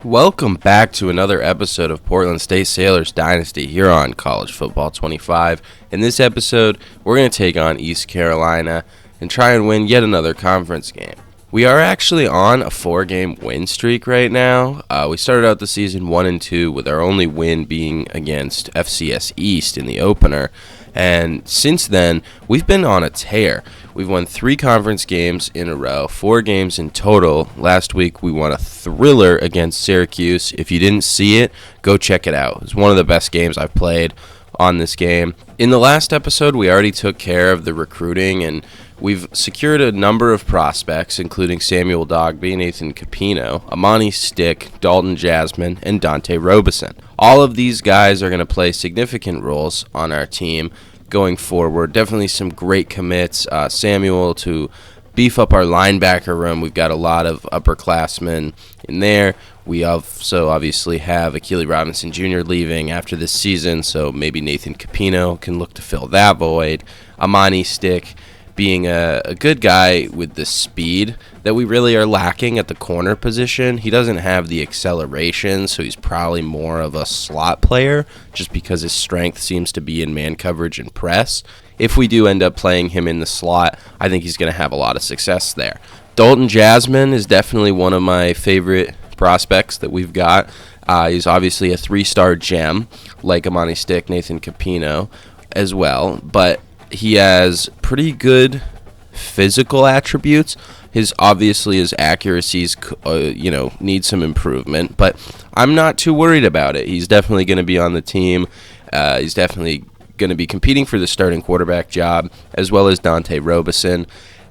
Welcome back to another episode of Portland State Sailors Dynasty here on College Football 25. In this episode, we're going to take on East Carolina and try and win yet another conference game. We are actually on a 4-game win streak right now. We started out the season 1-2 with our only win being against FCS East in the opener. And since then, we've been on a tear. We've won 3 conference games in a row, 4 games in total. Last week, we won a thriller against Syracuse. If you didn't see it, go check it out. It's one of the best games I've played on this game. In the last episode, we already took care of the recruiting, and we've secured a number of prospects, including Samuel Dogby, Nathan Capino, Amani Stick, Dalton Jasmine, and Dante Robeson. All of these guys are going to play significant roles on our team going forward. Definitely some great commits. Samuel to beef up our linebacker room. We've got a lot of upperclassmen in there. We also obviously have Akili Robinson Jr. leaving after this season, so maybe Nathan Capino can look to fill that void. Amani Stick being a good guy with the speed that we really are lacking at the corner position. He doesn't have the acceleration, so he's probably more of a slot player just because his strength seems to be in man coverage and press. If we do end up playing him in the slot, I think he's going to have a lot of success there. Dalton Jasmine is definitely one of my favorite prospects that we've got. He's obviously a 3-star gem, like Amani Stick, Nathan Capino as well, but he has pretty good physical attributes. His accuracies, need some improvement, but I'm not too worried about it. He's definitely going to be on the team. He's definitely going to be competing for the starting quarterback job, as well as Dante Robeson.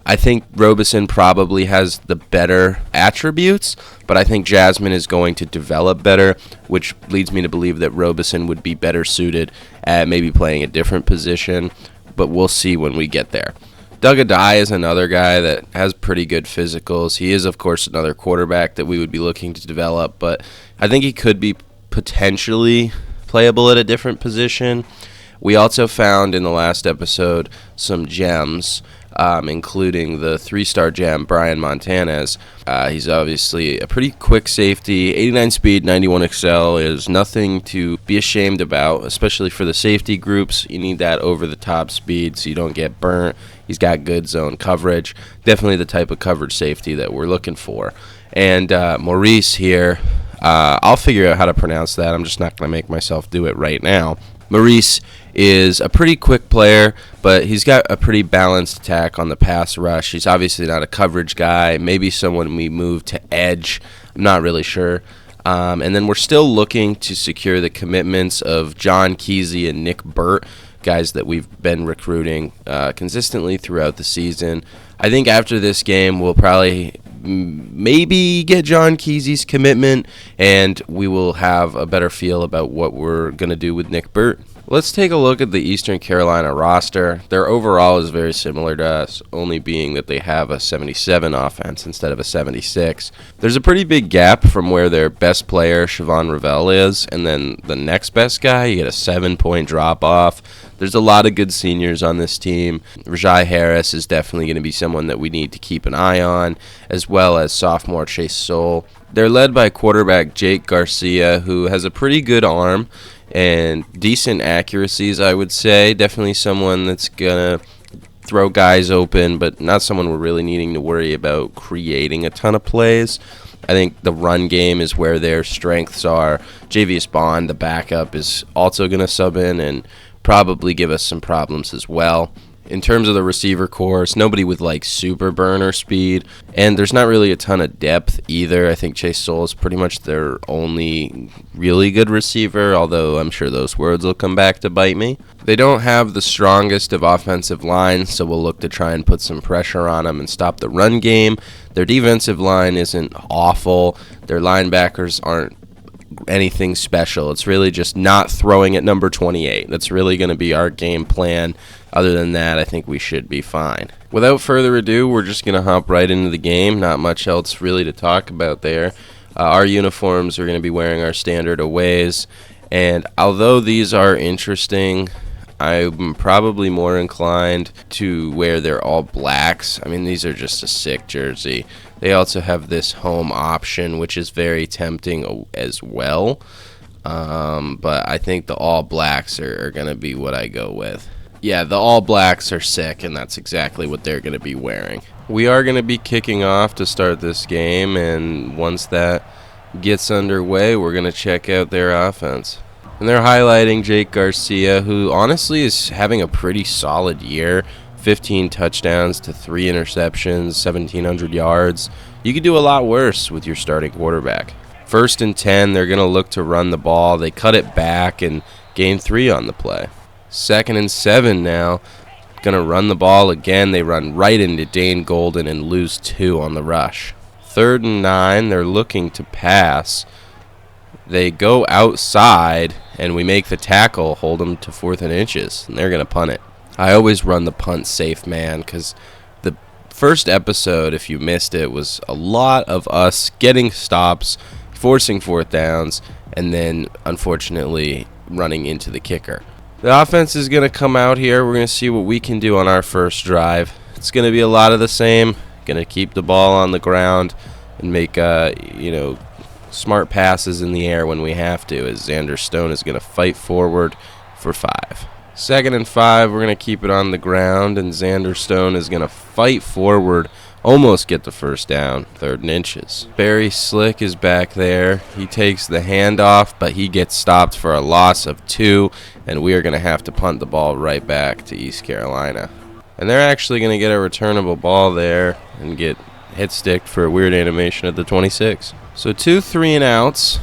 I think Robeson probably has the better attributes, but I think Jasmine is going to develop better, which leads me to believe that Robeson would be better suited at maybe playing a different position, but we'll see when we get there. Doug Adai is another guy that has pretty good physicals. He is, of course, another quarterback that we would be looking to develop, but I think he could be potentially playable at a different position. We also found in the last episode some gems, including the 3-star gem, Brian Montanez. He's obviously a pretty quick safety. 89 speed, 91 excel is nothing to be ashamed about, especially for the safety groups. You need that over-the-top speed so you don't get burnt. He's got good zone coverage. Definitely the type of coverage safety that we're looking for. And Maurice here, I'll figure out how to pronounce that. I'm just not going to make myself do it right now. Maurice is a pretty quick player, but he's got a pretty balanced attack on the pass rush. He's obviously not a coverage guy. Maybe someone we move to edge. I'm not really sure. And then we're still looking to secure the commitments of John Kesey and Nick Burt, guys that we've been recruiting consistently throughout the season. I think after this game, we'll probably maybe get John Kesey's commitment, and we will have a better feel about what we're going to do with Nick Burt. Let's take a look at the Eastern Carolina roster. Their overall is very similar to us, only being that they have a 77 offense instead of a 76. There's a pretty big gap from where their best player, Siobhan Ravel, is, and then the next best guy, you get a 7-point drop-off. There's a lot of good seniors on this team. Rajai Harris is definitely going to be someone that we need to keep an eye on, as well as sophomore Chase Soule. They're led by quarterback Jake Garcia, who has a pretty good arm and decent accuracies, I would say. Definitely someone that's going to throw guys open, but not someone we're really needing to worry about creating a ton of plays. I think the run game is where their strengths are. Javius Bond, the backup, is also going to sub in and probably give us some problems as well. In terms of the receiver corps, nobody with like super burner speed, and there's not really a ton of depth either. I think Chase Soule is pretty much their only really good receiver, although I'm sure those words will come back to bite me. They don't have the strongest of offensive lines, so we'll look to try and put some pressure on them and stop the run game. Their defensive line isn't awful. Their linebackers aren't anything special. It's really just not throwing at number 28. That's really going to be our game plan. Other than that, I think we should be fine. Without further ado, we're just going to hop right into the game. Not much else really to talk about there. Our uniforms are going to be wearing our standard aways, and although these are interesting, I'm probably more inclined to wear their all blacks. I mean, these are just a sick jersey. They also have this home option, which is very tempting as well. But I think the All Blacks are going to be what I go with. Yeah, the All Blacks are sick, and that's exactly what they're going to be wearing. We are going to be kicking off to start this game, and once that gets underway, we're going to check out their offense. And they're highlighting Jake Garcia, who honestly is having a pretty solid year. 15 touchdowns to 3 interceptions, 1,700 yards. You could do a lot worse with your starting quarterback. 1st and 10, they're going to look to run the ball. They cut it back and gain 3 on the play. 2nd and 7 now. Going to run the ball again. They run right into Dane Golden and lose 2 on the rush. 3rd and 9, they're looking to pass. They go outside, and we make the tackle, hold them to 4th and inches, and they're going to punt it. I always run the punt safe, man, because the first episode, if you missed it, was a lot of us getting stops, forcing 4th downs, and then, unfortunately, running into the kicker. The offense is going to come out here. We're going to see what we can do on our first drive. It's going to be a lot of the same. Going to keep the ball on the ground and make, smart passes in the air when we have to, as Xander Stone is going to fight forward for 5. 2nd and 5, we're going to keep it on the ground, and Xander Stone is going to fight forward, almost get the 1st down, 3rd and inches. Barry Slick is back there. He takes the handoff, but he gets stopped for a loss of 2, and we are going to have to punt the ball right back to East Carolina. And they're actually going to get a returnable ball there and get hit-sticked for a weird animation at the 26. So 2 3-and-outs.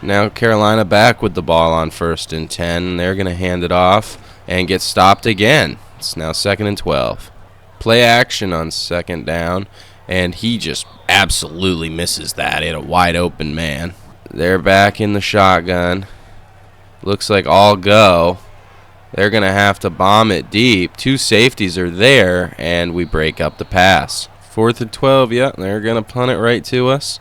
Now Carolina back with the ball on 1st and 10. They're going to hand it off and get stopped again. It's now 2nd and 12. Play action on 2nd down, and he just absolutely misses that. He had a wide open man. They're back in the shotgun. Looks like all go. They're going to have to bomb it deep. 2 safeties are there, and we break up the pass. 4th and 12, yeah, they're going to punt it right to us.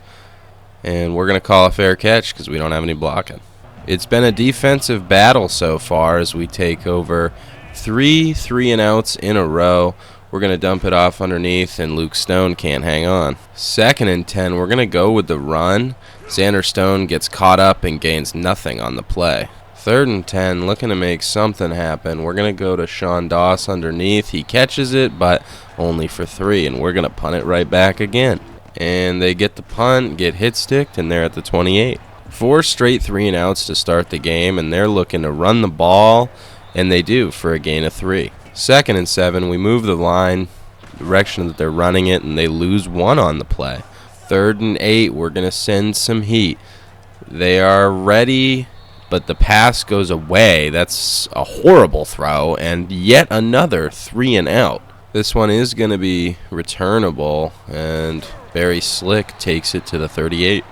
And we're going to call a fair catch because we don't have any blocking. It's been a defensive battle so far as we take over 3 3-and-outs in a row. We're going to dump it off underneath, and Luke Stone can't hang on. 2nd and 10, we're going to go with the run. Xander Stone gets caught up and gains nothing on the play. 3rd and 10, looking to make something happen. We're going to go to Sean Doss underneath. He catches it, but only for 3, and we're going to punt it right back again. And they get the punt, get hit-sticked, and they're at the 28. 4 straight 3-and-outs to start the game, and they're looking to run the ball, and they do for a gain of 3. 2nd and 7, we move the line, direction that they're running it, and they lose 1 on the play. 3rd and 8, we're going to send some heat. They are ready, but the pass goes away. That's a horrible throw, and yet another 3-and-out. This one is going to be returnable, and Barry Slick takes it to the 38.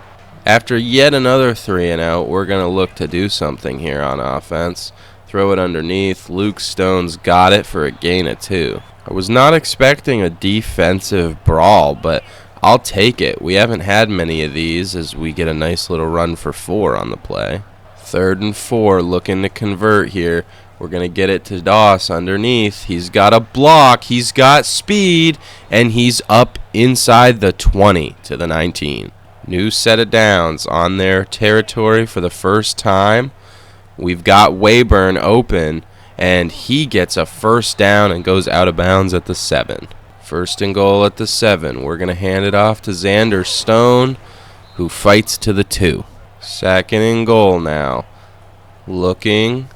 After yet another 3-and-out, we're going to look to do something here on offense. Throw it underneath. Luke Stone's got it for a gain of 2. I was not expecting a defensive brawl, but I'll take it. We haven't had many of these as we get a nice little run for 4 on the play. 3rd and 4, looking to convert here. We're going to get it to Doss underneath. He's got a block. He's got speed. And he's up inside the 20 to the 19. New set of downs on their territory for the first time. We've got Wayburn open. And he gets a 1st down and goes out of bounds at the 7. 1st and goal at the 7. We're going to hand it off to Xander Stone, who fights to the 2. 2nd and goal now. Looking.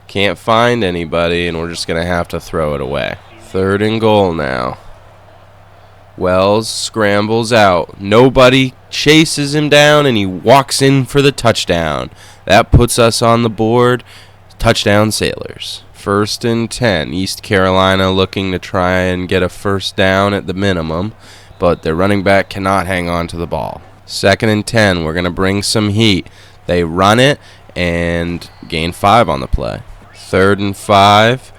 Can't find anybody, and we're just going to have to throw it away. 3rd and goal now. Wells scrambles out. Nobody chases him down, and he walks in for the touchdown. That puts us on the board. Touchdown Sailors. 1st and 10. East Carolina looking to try and get a 1st down at the minimum, but their running back cannot hang on to the ball. 2nd and 10. We're going to bring some heat. They run it and gain 5 on the play. 3rd and 5.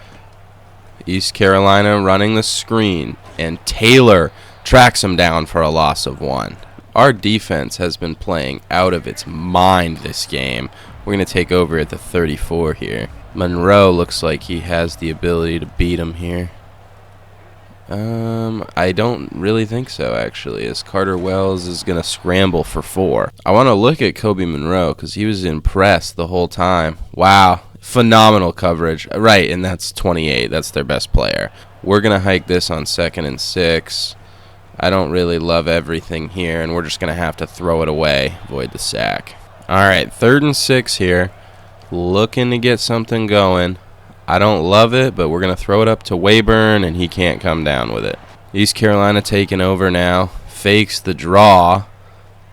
East Carolina running the screen, and Taylor tracks him down for a loss of 1. Our defense has been playing out of its mind this game. We're going to take over at the 34 here. Monroe looks like he has the ability to beat him here. I don't really think so, actually, as Carter Wells is going to scramble for 4. I want to look at Kobe Monroe because he was impressed the whole time. Wow, phenomenal coverage. Right, and that's 28. That's their best player. We're going to hike this on 2nd and 6. I don't really love everything here, and we're just going to have to throw it away, avoid the sack. All right, 3rd and 6 here. Looking to get something going. I don't love it, but we're going to throw it up to Wayburn, and he can't come down with it. East Carolina taking over now. Fakes the draw,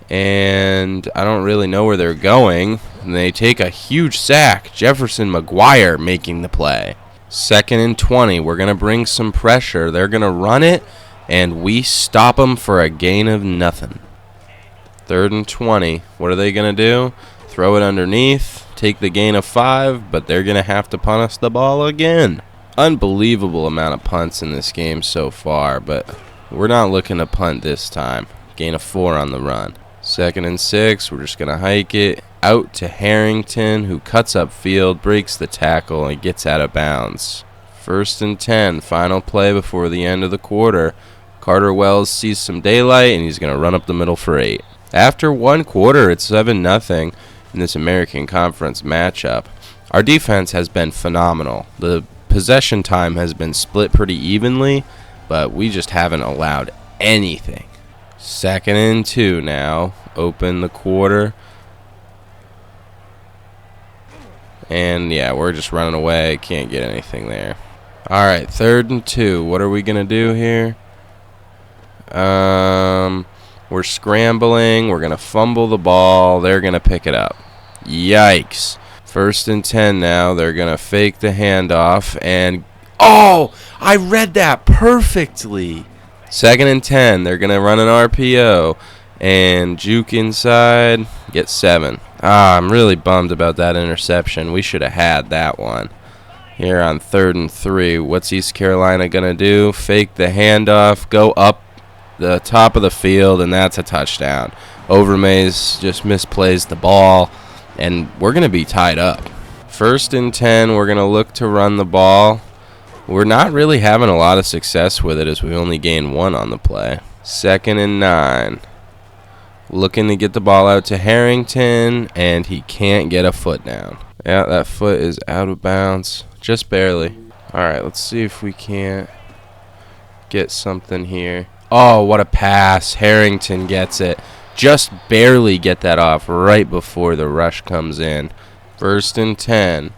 and I don't really know where they're going. And they take a huge sack. Jefferson McGuire making the play. 2nd and 20. We're going to bring some pressure. They're going to run it, and we stop them for a gain of nothing. 3rd and 20. What are they going to do? Throw it underneath, take the gain of 5, but they're going to have to punt us the ball again. Unbelievable amount of punts in this game so far, but we're not looking to punt this time. Gain of 4 on the run. 2nd and 6, we're just going to hike it out to Harrington, who cuts up field, breaks the tackle, and gets out of bounds. 1st and 10, final play before the end of the quarter. Carter Wells sees some daylight, and he's going to run up the middle for 8. After 1 quarter, it's 7-0. In this American Conference matchup. Our defense has been phenomenal. The possession time has been split pretty evenly, but we just haven't allowed anything. 2nd and 2 now. Open the quarter. And yeah, we're just running away. Can't get anything there. All right, 3rd and 2. What are we going to do here? We're scrambling. We're going to fumble the ball. They're going to pick it up. Yikes. 1st and 10 now. They're going to fake the handoff. And, oh, I read that perfectly. 2nd and 10. They're going to run an RPO. And juke inside. Get 7. I'm really bummed about that interception. We should have had that one. Here on 3rd and 3. What's East Carolina going to do? Fake the handoff. Go up the top of the field, and that's a touchdown. Overmays just misplays the ball, and we're going to be tied up. 1st and 10, we're going to look to run the ball. We're not really having a lot of success with it as we only gain 1 on the play. 2nd and 9. Looking to get the ball out to Harrington, and he can't get a foot down. Yeah, that foot is out of bounds, just barely. All right, let's see if we can't get something here. Oh, what a pass. Harrington gets it. Just barely get that off right before the rush comes in. 1st and 10.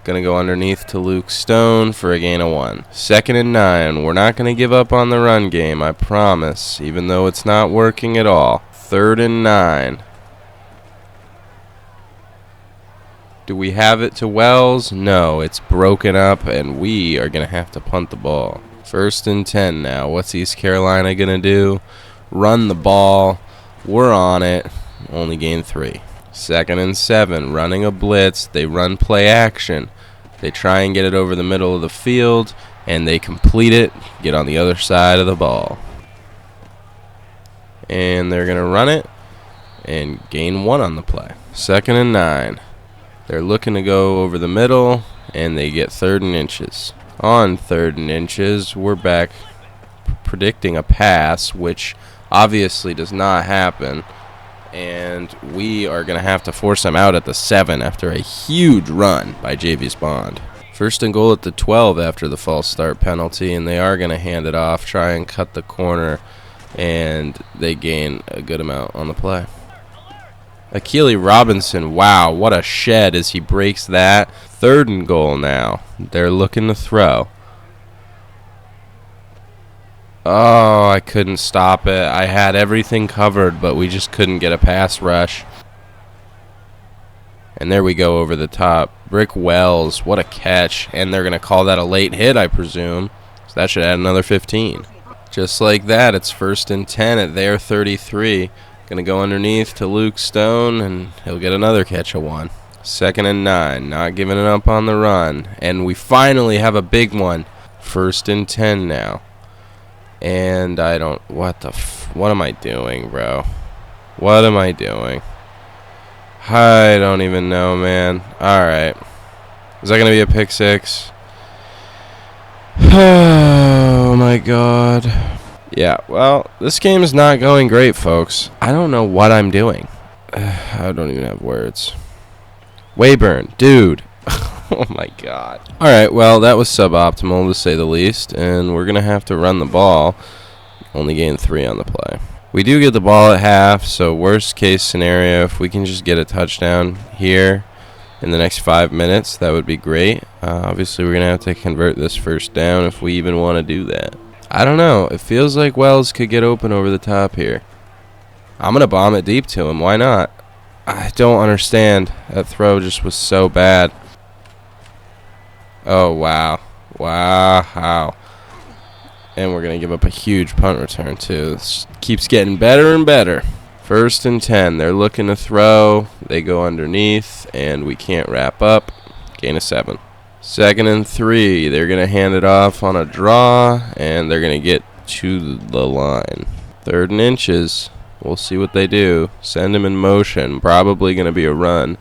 Going to go underneath to Luke Stone for a gain of 1. 2nd and 9. We're not going to give up on the run game, I promise, even though it's not working at all. 3rd and 9. Do we have it to Wells? No, it's broken up, and we are going to have to punt the ball. 1st and 10 now. What's East Carolina going to do? Run the ball. We're on it. Only gain 3. 2nd and 7. Running a blitz. They run play action. They try and get it over the middle of the field, and they complete it. Get on the other side of the ball. And they're going to run it and gain 1 on the play. 2nd and 9. They're looking to go over the middle, and they get 3rd and inches. On 3rd and inches, we're back predicting a pass, which obviously does not happen. And we are going to have to force them out at the 7 after a huge run by Javius Bond. 1st and goal at the 12 after the false start penalty, and they are going to hand it off, try and cut the corner, and they gain a good amount on the play. Akili Robinson, wow, what a shed as he breaks that. 3rd and goal now. They're looking to throw. Oh, I couldn't stop it. I had everything covered, but we just couldn't get a pass rush. And there we go over the top. Rick Wells, what a catch. And they're going to call that a late hit, I presume. So that should add another 15. Just like that, it's 1st and 10 at their 33. Going to go underneath to Luke Stone, and he'll get another catch of 1. 2nd and 9, not giving it up on the run. And we finally have a big one. 1st and 10 now. And I don't, what am I doing, bro? What am I doing? I don't even know, man. All right. Is that going to be a pick 6? Oh my god. Yeah, well, this game is not going great, folks. I don't know what I'm doing. I don't even have words. Wayburn, dude. Oh my god. Alright, well, that was suboptimal to say the least, and we're going to have to run the ball. Only gain 3 on the play. We do get the ball at half, so worst case scenario, if we can just get a touchdown here in the next 5 minutes, that would be great. Obviously, we're going to have to convert this first down if we even want to do that. I don't know. It feels like Wells could get open over the top here. I'm going to bomb it deep to him. Why not? I don't understand. That throw just was so bad. Oh, wow. Wow. And we're going to give up a huge punt return, too. This keeps getting better and better. 1st and 10. They're looking to throw. They go underneath, and we can't wrap up. Gain of 7. 2nd and 3. They're going to hand it off on a draw, and they're going to get to the line. 3rd and inches. We'll see what they do. Send him in motion. Probably going to be a run.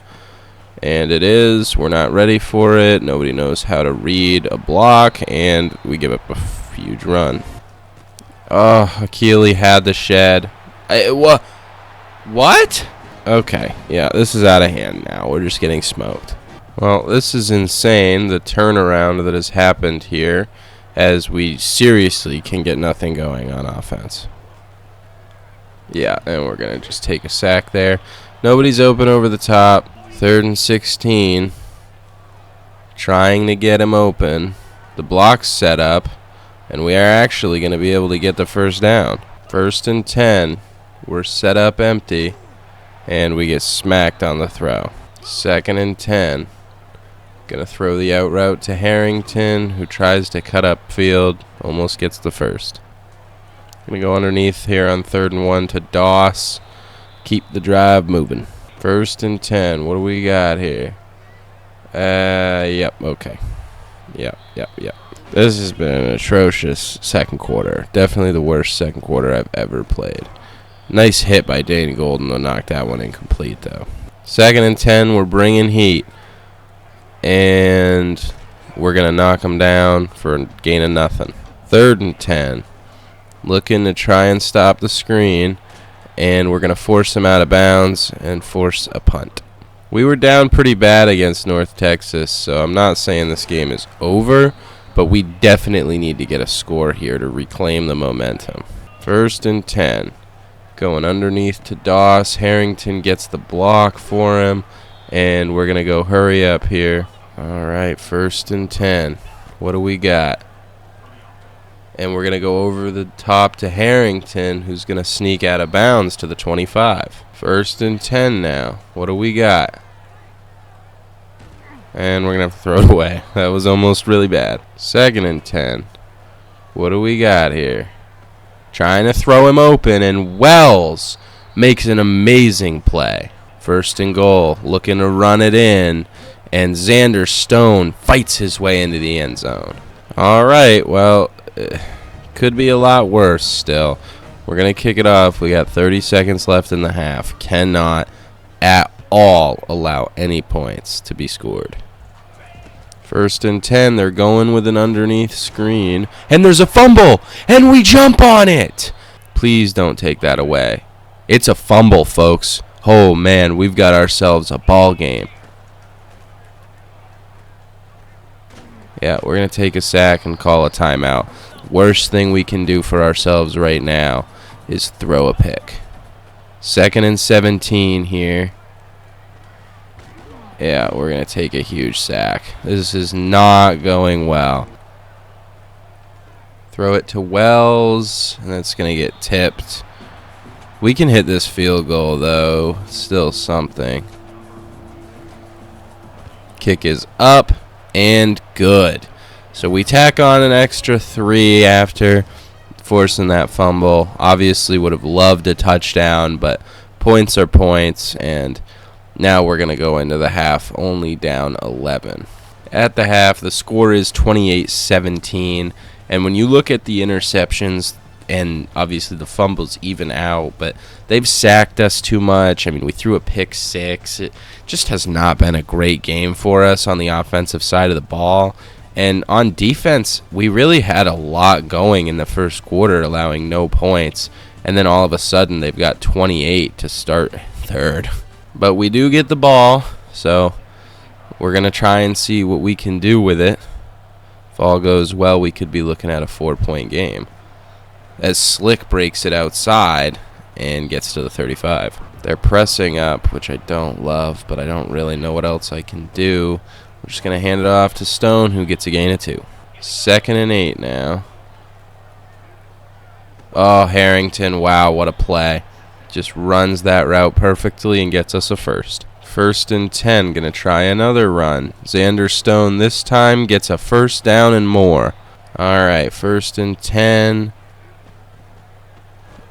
And it is. We're not ready for it. Nobody knows how to read a block, and we give up a huge run. Oh, Akili had the shed. What? Okay. Yeah, this is out of hand now. We're just getting smoked. Well, this is insane, the turnaround that has happened here, as we seriously can get nothing going on offense. Yeah, and we're going to just take a sack there. Nobody's open over the top. 3rd and 16. Trying to get him open. The block's set up, and we are actually going to be able to get the first down. 1st and 10. We're set up empty, and we get smacked on the throw. 2nd and 10. Going to throw the out route to Harrington, who tries to cut up field. Almost gets the first. Going to go underneath here on 3rd and 1 to Doss. Keep the drive moving. 1st and 10. What do we got here? Yep, okay. Yep. This has been an atrocious second quarter. Definitely the worst second quarter I've ever played. Nice hit by Dane Golden to knock that one incomplete, though. 2nd and 10, we're bringing heat. And we're going to knock them down for a gain of nothing. 3rd and 10. Looking to try and stop the screen. And we're going to force them out of bounds and force a punt. We were down pretty bad against North Texas, so I'm not saying this game is over, but we definitely need to get a score here to reclaim the momentum. 1st and 10. Going underneath to Doss. Harrington gets the block for him, and we're going to go hurry up here. All right, 1st and 10. What do we got? And we're going to go over the top to Harrington, who's going to sneak out of bounds to the 25. 1st and 10 now. What do we got? And we're going to have to throw it away. That was almost really bad. 2nd and 10. What do we got here? Trying to throw him open, and Wells makes an amazing play. 1st and goal. Looking to run it in, and Xander Stone fights his way into the end zone. All right, well, could be a lot worse still. We're going to kick it off. We got 30 seconds left in the half. Cannot at all allow any points to be scored. 1st and 10. They're going with an underneath screen. And there's a fumble. And we jump on it. Please don't take that away. It's a fumble, folks. Oh, man, we've got ourselves a ball game. Yeah, we're going to take a sack and call a timeout. Worst thing we can do for ourselves right now is throw a pick. 2nd and 17 here. Yeah, we're going to take a huge sack. This is not going well. Throw it to Wells, and that's going to get tipped. We can hit this field goal, though. Still something. Kick is up and good. So we tack on an extra 3 after forcing that fumble. Obviously would have loved a touchdown, but points are points, and now we're going to go into the half only down 11. At the half, the score is 28-17, and when you look at the interceptions, and obviously the fumbles even out, but they've sacked us too much. I mean, we threw a pick 6. It just has not been a great game for us on the offensive side of the ball. And on defense, we really had a lot going in the first quarter, allowing no points. And then all of a sudden, they've got 28 to start third. But we do get the ball, so we're going to try and see what we can do with it. If all goes well, we could be looking at a 4-point game. As Slick breaks it outside and gets to the 35. They're pressing up, which I don't love, but I don't really know what else I can do. We're just going to hand it off to Stone, who gets a gain of 2. 2nd and 8 now. Oh, Harrington, wow, what a play. Just runs that route perfectly and gets us a first. 1st and 10, going to try another run. Xander Stone this time gets a first down and more. All right, 1st and 10.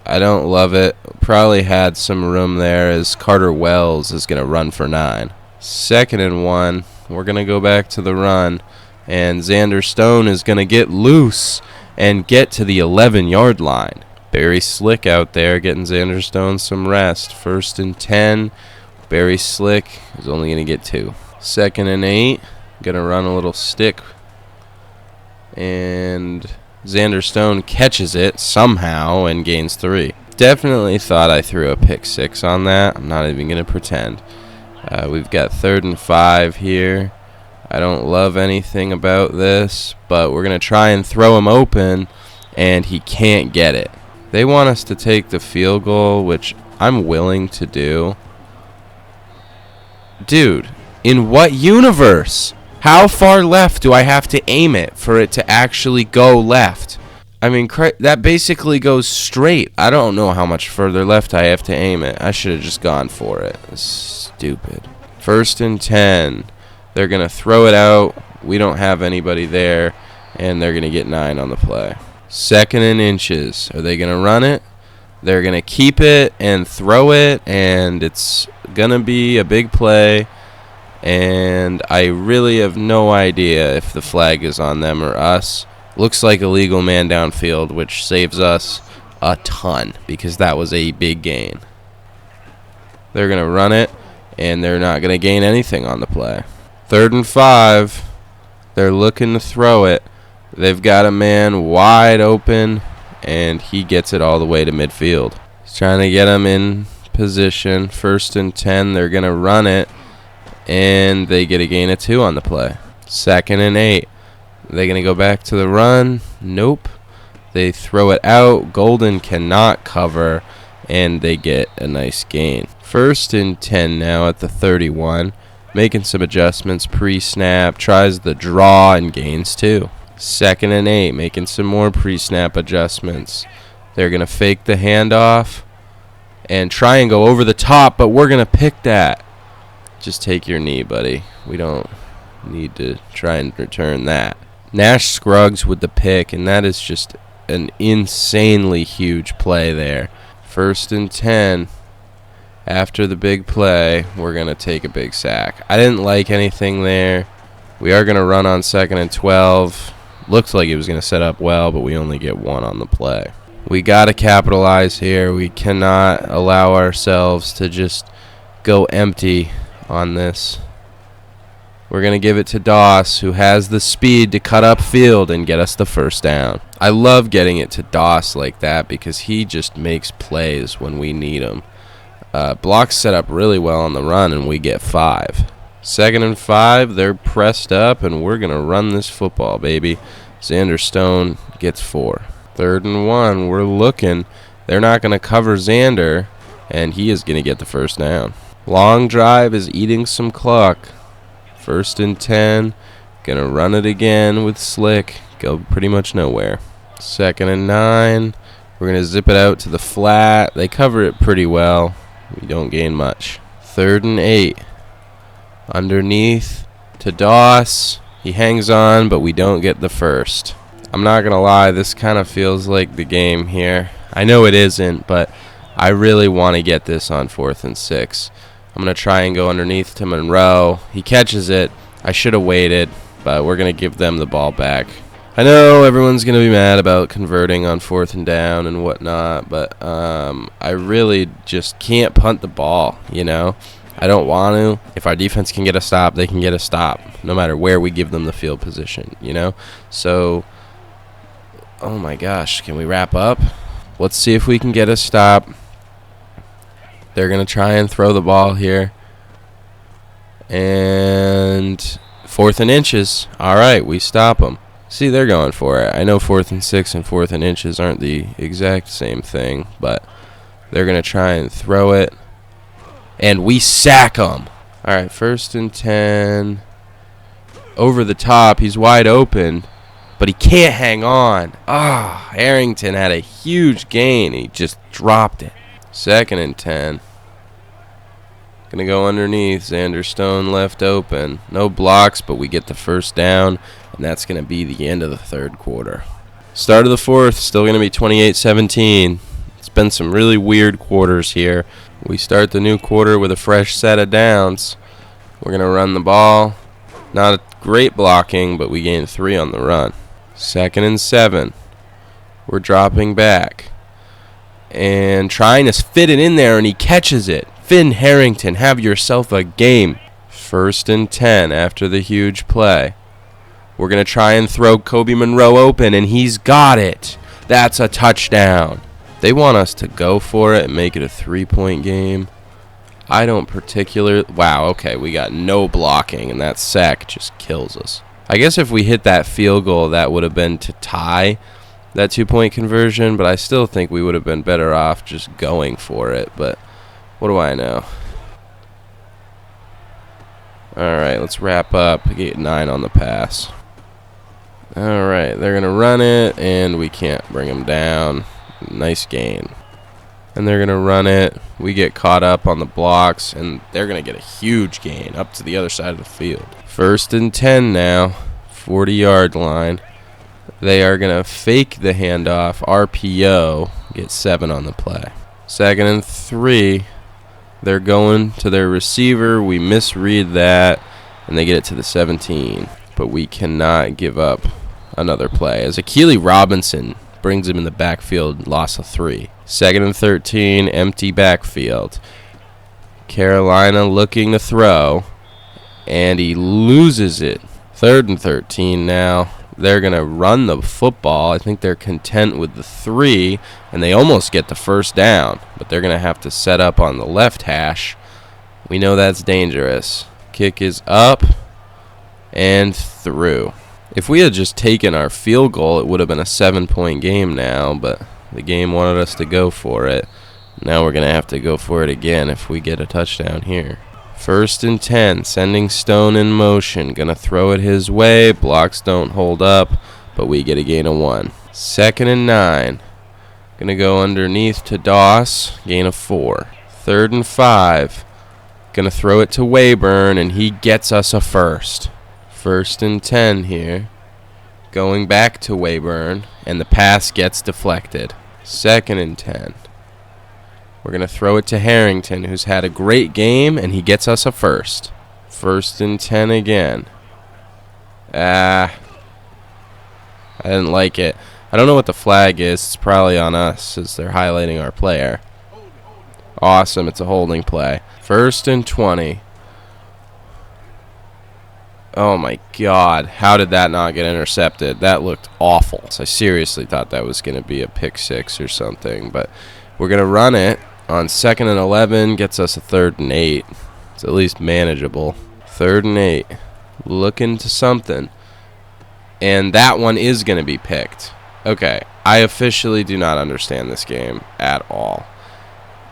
I don't love it. Probably had some room there as Carter Wells is going to run for 9. 2nd and 1. We're going to go back to the run. And Xander Stone is going to get loose and get to the 11-yard line. Barry Slick out there getting Xander Stone some rest. 1st and 10. Barry Slick is only going to get 2. 2nd and 8. Going to run a little stick. And Xander Stone catches it somehow and gains 3. Definitely thought I threw a pick 6 on that. I'm not even going to pretend. We've got 3rd and 5 here. I don't love anything about this, but we're going to try and throw him open, and he can't get it. They want us to take the field goal, which I'm willing to do. Dude, in what universe? How far left do I have to aim it for it to actually go left? I mean, that basically goes straight. I don't know how much further left I have to aim it. I should have just gone for it. It's stupid. 1st and 10. They're going to throw it out. We don't have anybody there, and they're going to get 9 on the play. 2nd and inches. Are they going to run it? They're going to keep it and throw it, and it's going to be a big play. And I really have no idea if the flag is on them or us. Looks like a legal man downfield, which saves us a ton because that was a big gain. They're going to run it, and they're not going to gain anything on the play. 3rd and 5. They're looking to throw it. They've got a man wide open, and he gets it all the way to midfield. He's trying to get him in position. 1st and 10. They're going to run it, and they get a gain of 2 on the play. 2nd and 8. They're going to go back to the run. Nope. They throw it out. Golden cannot cover, and they get a nice gain. 1st and 10 now at the 31. Making some adjustments pre-snap. Tries the draw and gains 2. 2nd and 8. Making some more pre-snap adjustments. They're going to fake the handoff and try and go over the top, but we're going to pick that. Just take your knee, buddy. We don't need to try and return that. Nash Scruggs with the pick, and that is just an insanely huge play there. 1st and 10. After the big play, we're going to take a big sack. I didn't like anything there. We are going to run on 2nd and 12. Looks like it was going to set up well, but we only get 1 on the play. We got to capitalize here. We cannot allow ourselves to just go empty on this. We're going to give it to Doss, who has the speed to cut up field and get us the first down. I love getting it to Doss like that because he just makes plays when we need him. Blocks set up really well on the run, and we get 5. 2nd and 5, they're pressed up, and we're going to run this football, baby. Xander Stone gets 4. 3rd and 1, we're looking. They're not going to cover Xander, and he is going to get the first down. Long drive is eating some clock. 1st and 10, going to run it again with Slick. Go pretty much nowhere. 2nd and 9, we're going to zip it out to the flat. They cover it pretty well. We don't gain much. 3rd and 8. Underneath to Doss. He hangs on, but we don't get the first. I'm not going to lie, this kind of feels like the game here. I know it isn't, but I really want to get this on 4th and 6. I'm going to try and go underneath to Monroe. He catches it. I should have waited, but we're going to give them the ball back. I know everyone's going to be mad about converting on 4th and down and whatnot, but I really just can't punt the ball, you know. I don't want to. If our defense can get a stop, they can get a stop, no matter where we give them the field position, you know? So, oh my gosh, can we wrap up? Let's see if we can get a stop. They're going to try and throw the ball here. And 4th and inches. All right, we stop them. See, they're going for it. I know 4th and 6 and 4th and inches aren't the exact same thing, but they're going to try and throw it. And we sack them. All right, 1st and 10. Over the top. He's wide open, but he can't hang on. Ah, Harrington had a huge gain. He just dropped it. 2nd and 10. Going to go underneath. Xander Stone left open. No blocks, but we get the first down, and that's going to be the end of the 3rd quarter. Start of the 4th, still going to be 28-17. It's been some really weird quarters here. We start the new quarter with a fresh set of downs. We're going to run the ball. Not a great blocking, but we gain 3 on the run. 2nd and 7. We're dropping back and trying to fit it in there, and he catches it. Finn Harrington, have yourself a game. 1st and 10 after the huge play. We're going to try and throw Kobe Monroe open, and he's got it. That's a touchdown. They want us to go for it and make it a 3-point game. I don't particularly... Wow, okay, we got no blocking, and that sack just kills us. I guess if we hit that field goal, that would have been to tie that 2-point conversion, but I still think we would have been better off just going for it, but what do I know? Alright, let's wrap up. Get 9 on the pass. Alright, they're going to run it, and we can't bring them down. Nice gain. And they're going to run it. We get caught up on the blocks, and they're going to get a huge gain up to the other side of the field. 1st and 10 now, 40-yard line. They are going to fake the handoff, RPO, get 7 on the play. 2nd and 3. They're going to their receiver. We misread that, and they get it to the 17. But we cannot give up another play, as Akili Robinson brings him in the backfield, loss of 3. 2nd and 13, empty backfield. Carolina looking to throw, and he loses it. 3rd and 13 now. They're going to run the football. I think they're content with the 3, and they almost get the first down, but they're going to have to set up on the left hash. We know that's dangerous. Kick is up and through. If we had just taken our field goal, it would have been a 7-point game now, but the game wanted us to go for it. Now we're going to have to go for it again if we get a touchdown here. 1st and 10, sending Stone in motion. Going to throw it his way. Blocks don't hold up, but we get a gain of 1. 2nd and 9. Going to go underneath to Doss. Gain of 4. 3rd and 5. Going to throw it to Wayburn, and he gets us a first. 1st and 10 here. Going back to Wayburn, and the pass gets deflected. 2nd and 10. We're going to throw it to Harrington, who's had a great game, and he gets us a first. 1st and 10 again. I didn't like it. I don't know what the flag is. It's probably on us, as they're highlighting our player. Awesome. It's a holding play. 1st and 20. Oh, my God. How did that not get intercepted? That looked awful. So I seriously thought that was going to be a pick 6 or something, but we're going to run it on 2nd and 11, gets us a 3rd and 8. It's at least manageable. 3rd and 8. Looking to something. And that one is going to be picked. Okay, I officially do not understand this game at all.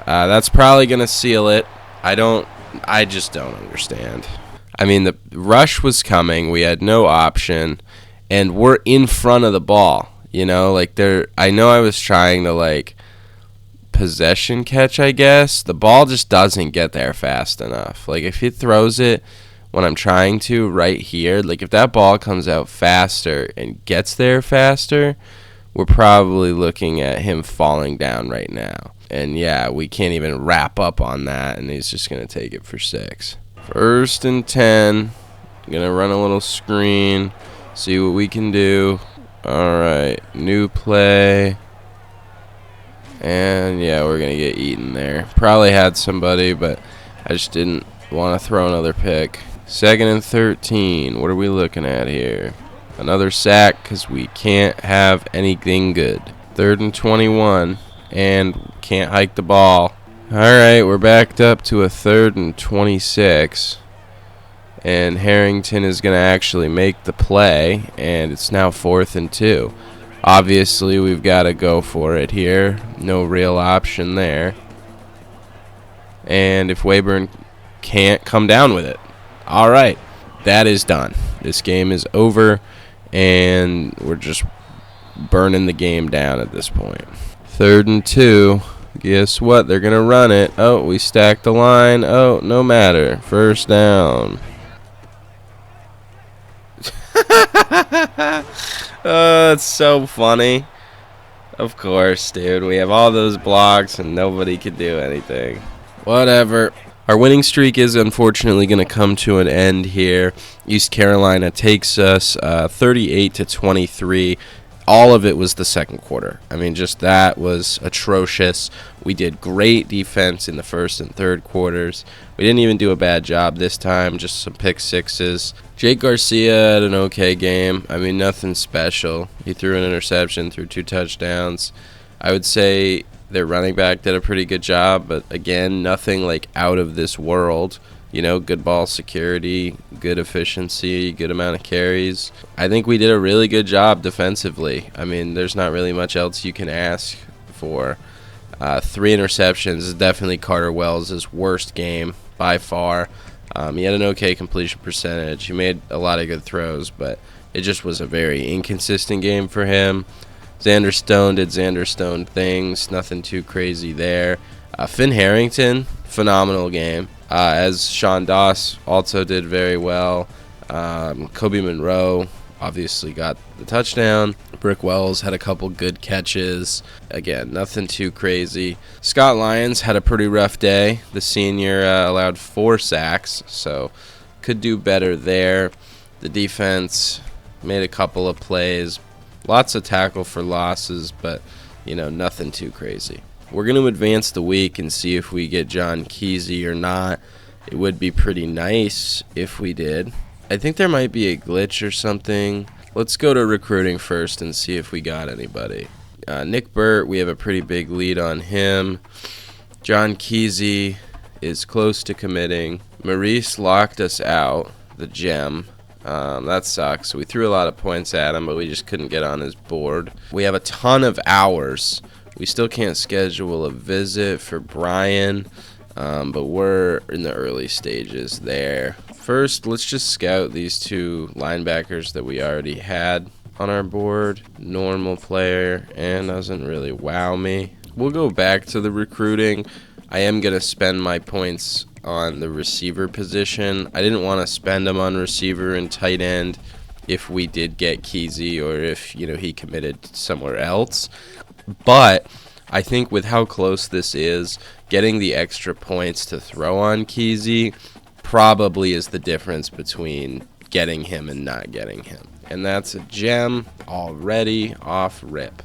That's probably going to seal it. I just don't understand. I mean, the rush was coming. We had no option. And we're in front of the ball. You know, like I know I was trying to, like, possession catch, I guess. The ball just doesn't get there fast enough. Like, if he throws it when I'm trying to right here, like, if that ball comes out faster and gets there faster, we're probably looking at him falling down right now. And yeah, we can't even wrap up on that, and he's just going to take it for 6. 1st and 10. Going to run a little screen, see what we can do. All right, new play. And yeah, we're going to get eaten there. Probably had somebody, but I just didn't Want to throw another pick. 2nd and 13. What are we looking at here? Another sack because we can't have anything good. 3rd and 21. And can't hike the ball. Alright, we're backed up to a 3rd and 26. And Harrington is going to actually make the play. And it's now 4th and 2. Obviously, we've got to go for it here. No real option there. And if Wayburn can't come down with it. All right, that is done. This game is over, and we're just burning the game down at this point. 3rd and 2. Guess what? They're going to run it. Oh, we stacked the line. Oh, no matter. 1st down. Oh, it's so funny. Of course, dude. We have all those blocks, and nobody could do anything. Whatever. Our winning streak is unfortunately going to come to an end here. East Carolina takes us 38-23. All of it was the second quarter. I mean, just that was atrocious. We did great defense in the 1st and 3rd quarters. We didn't even do a bad job this time, just some pick sixes. Jake Garcia had an okay game. I mean, nothing special. He threw an interception, threw 2 touchdowns. I would say their running back did a pretty good job, but again, nothing like out of this world. You know, good ball security, good efficiency, good amount of carries. I think we did a really good job defensively. I mean, there's not really much else you can ask for. 3 interceptions is definitely Carter Wells' worst game by far. He had an okay completion percentage. He made a lot of good throws, but it just was a very inconsistent game for him. Xander Stone did Xander Stone things. Nothing too crazy there. Finn Harrington, phenomenal game. As Sean Doss also did very well. Kobe Monroe obviously got the touchdown. Brick Wells had a couple good catches. Again, nothing too crazy. Scott Lyons had a pretty rough day. The senior allowed 4 sacks, so could do better there. The defense made a couple of plays. Lots of tackle for losses, but, you know, nothing too crazy. We're going to advance the week and see if we get John Kesey or not. It would be pretty nice if we did. I think there might be a glitch or something. Let's go to recruiting first and see if we got anybody. Nick Burt, we have a pretty big lead on him. John Kesey is close to committing. Maurice locked us out, the gem. That sucks. We threw a lot of points at him, but we just couldn't get on his board. We have a ton of hours. We still can't schedule a visit for Brian, but we're in the early stages there. First, let's just scout these 2 linebackers that we already had on our board. Normal player, and doesn't really wow me. We'll go back to the recruiting. I am going to spend my points on the receiver position. I didn't want to spend them on receiver and tight end if we did get Kesey or if, you know, he committed somewhere else. But I think with how close this is, getting the extra points to throw on Kesey probably is the difference between getting him and not getting him. And that's a gem already off rip.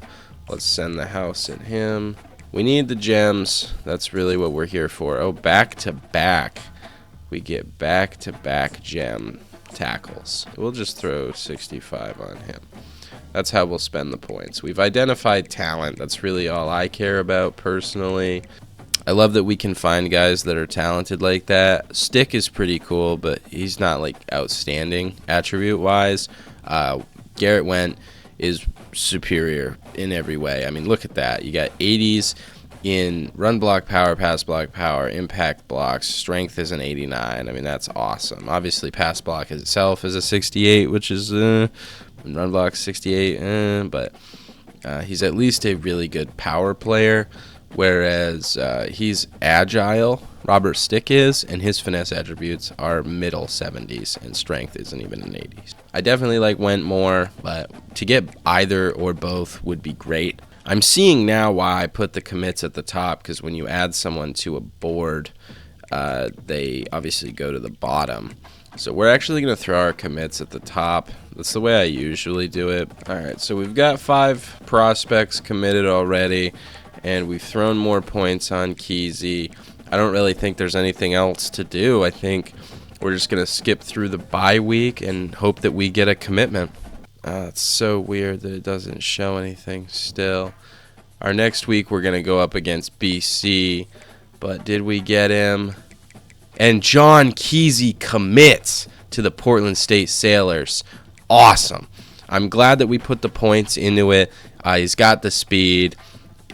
Let's send the house at him. We need the gems. That's really what we're here for. Oh, back-to-back. We get back-to-back gem tackles. We'll just throw 65 on him. That's how we'll spend the points. We've identified talent. That's really all I care about personally. I love that we can find guys that are talented like that. Stick is pretty cool, but he's not like outstanding attribute-wise. Garrett Went is superior in every way. I mean, look at that. You got 80s in run block power, pass block power, impact blocks. Strength is an 89. I mean, that's awesome. Obviously, pass block itself is a 68, which is run block 68, but he's at least a really good power player, whereas he's agile. Robert Stick is, and his finesse attributes are middle 70s, and strength isn't even an 80s. I definitely like Went more, but to get either or both would be great. I'm seeing now why I put the commits at the top, because when you add someone to a board, they obviously go to the bottom. So we're actually going to throw our commits at the top. That's the way I usually do it. All right, so we've got 5 prospects committed already, and we've thrown more points on Kesey. I don't really think there's anything else to do. I think we're just going to skip through the bye week and hope that we get a commitment. It's so weird that it doesn't show anything still. Our next week we're going to go up against BC, but did we get him? And John Kesey commits to the Portland State Sailors. Awesome. I'm glad that we put the points into it. He's got the speed.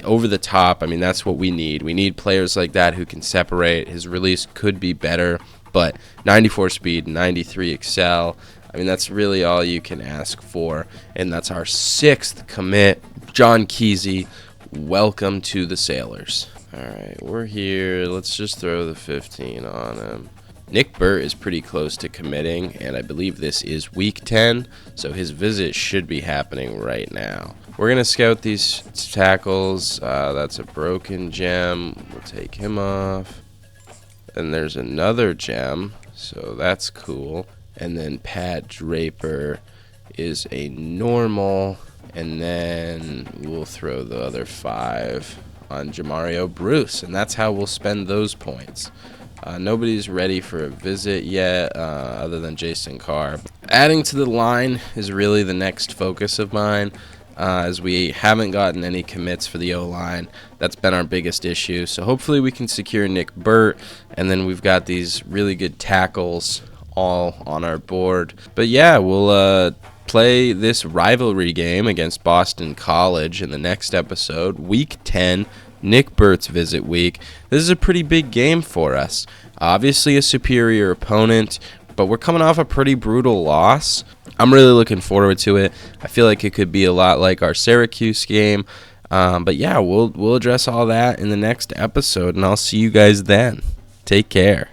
Over the top. I mean, that's what we need. We need players like that who can separate. His release could be better, but 94 speed, 93 excel. I mean, that's really all you can ask for. And that's our 6th commit. John Kesey, welcome to the Sailors. All right, we're here. Let's just throw the 15 on him. Nick Burt is pretty close to committing, and I believe this is week 10, so his visit should be happening right now. We're going to scout these tackles. That's a broken gem. We'll take him off. And there's another gem, so that's cool. And then Pat Draper is a normal, and then we'll throw the other 5 on Jamario Bruce, and that's how we'll spend those points. Nobody's ready for a visit yet, other than Jason Carr. Adding to the line is really the next focus of mine, as we haven't gotten any commits for the O-line. That's been our biggest issue. So hopefully we can secure Nick Burt, and then we've got these really good tackles all on our board. But yeah, we'll play this rivalry game against Boston College in the next episode, Week 10. Nick Burt's visit week. This is a pretty big game for us. Obviously a superior opponent, but we're coming off a pretty brutal loss. I'm really looking forward to it. I feel like it could be a lot like our Syracuse game. But yeah, we'll address all that in the next episode, and I'll see you guys then. Take care.